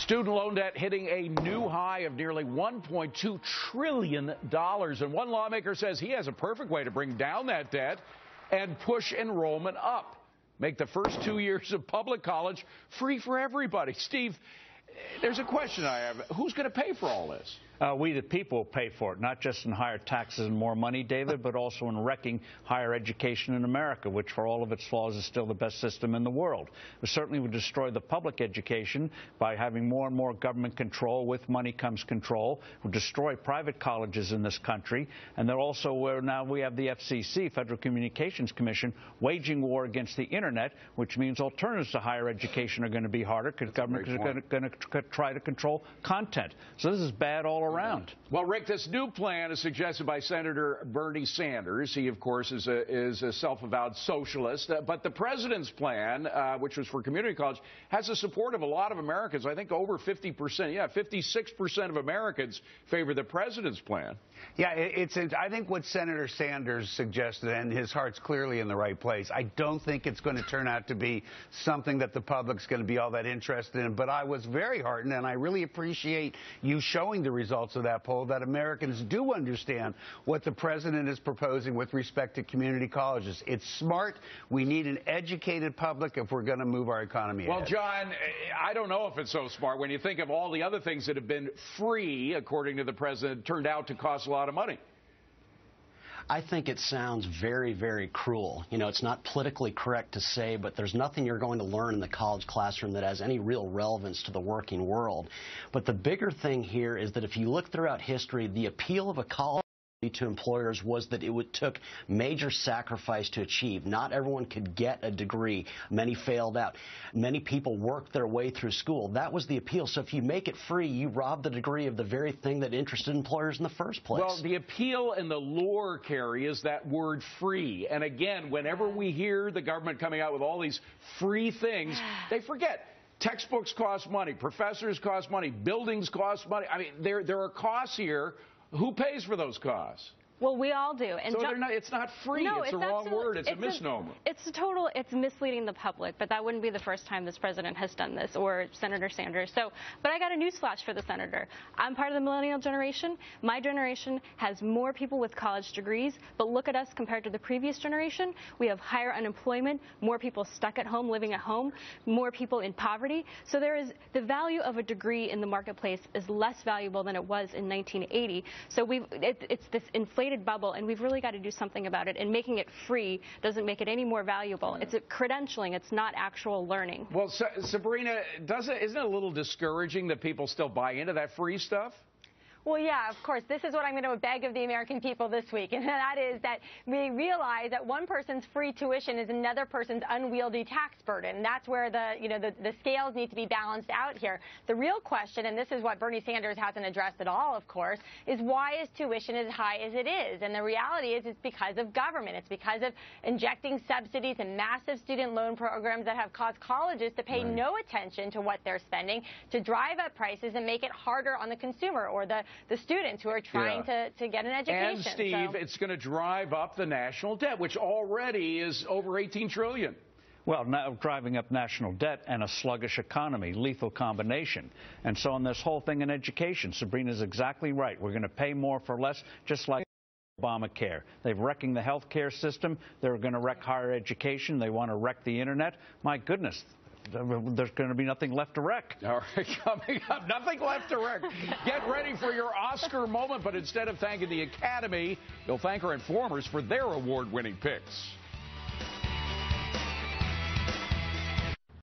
Student loan debt hitting a new high of nearly $1.2 trillion. And one lawmaker says he has a perfect way to bring down that debt and push enrollment up. Make the first 2 years of public college free for everybody. Steve, there's a question I have. Who's going to pay for all this? We, the people, pay for it, not just in higher taxes and more money, David, but also in wrecking higher education in America, which, for all of its flaws, is still the best system in the world. We certainly would destroy the public education by having more and more government control. With money comes control. We'll destroy private colleges in this country. And then also, now we have the FCC, Federal Communications Commission, waging war against the Internet, which means alternatives to higher education are going to be harder because government is going to try to control content. So this is bad all around. Well, Rick, this new plan is suggested by Senator Bernie Sanders. He, of course, is a self-avowed socialist. But the president's plan, which was for community college, has the support of a lot of Americans. I think over 50%, 56% of Americans favor the president's plan. Yeah, I think what Senator Sanders suggested, and his heart's clearly in the right place. I don't think it's going to turn out to be something that the public's going to be all that interested in. But I was very heartened, and I really appreciate you showing the results of that poll, that Americans do understand what the president is proposing with respect to community colleges. It's smart. We need an educated public if we're going to move our economy ahead. Well, John, I don't know if it's so smart when you think of all the other things that have been free, according to the president, turned out to cost a lot of money. I think it sounds very, very cruel. You know, it's not politically correct to say, but there's nothing you're going to learn in the college classroom that has any real relevance to the working world. But the bigger thing here is that if you look throughout history, the appeal of a college to employers was that it took major sacrifice to achieve. Not everyone could get a degree. Many failed out. Many people worked their way through school. That was the appeal. So if you make it free, you rob the degree of the very thing that interested employers in the first place. Well, the appeal and the lure, Carrie, is that word free. And again, whenever we hear the government coming out with all these free things, they forget. Textbooks cost money. Professors cost money. Buildings cost money. I mean, there are costs here. Who pays for those costs? Well, we all do. And so it's not free. No, it's the wrong word. It's a misnomer. It's misleading the public, but that wouldn't be the first time this president has done this, or Senator Sanders. But I got a newsflash for the senator. I'm part of the millennial generation. My generation has more people with college degrees, but look at us compared to the previous generation. We have higher unemployment, more people stuck at home, living at home, more people in poverty. So the value of a degree in the marketplace is less valuable than it was in 1980. So it's this inflated bubble, and we've really got to do something about it. And making it free doesn't make it any more valuable. It's credentialing. It's not actual learning. Well, Sabrina, isn't it a little discouraging that people still buy into that free stuff? Well, yeah, of course. This is what I'm going to beg of the American people this week, and that is that we realize that one person's free tuition is another person's unwieldy tax burden. That's where the scales need to be balanced out here. The real question, and this is what Bernie Sanders hasn't addressed at all, of course, is why is tuition as high as it is? And the reality is it's because of government. It's because of injecting subsidies and massive student loan programs that have caused colleges to pay no attention to what they're spending, to drive up prices and make it harder on the consumer or the students who are trying to get an education. And, Steve, it's going to drive up the national debt, which already is over $18 trillion. Well, now driving up national debt and a sluggish economy, lethal combination. And so on this whole thing in education, Sabrina's exactly right. We're going to pay more for less, just like Obamacare. They're wrecking the health care system. They're going to wreck higher education. They want to wreck the Internet. My goodness. There's going to be nothing left to wreck. All right, coming up, nothing left to wreck. Get ready for your Oscar moment, but instead of thanking the Academy, you'll thank our informers for their award-winning picks.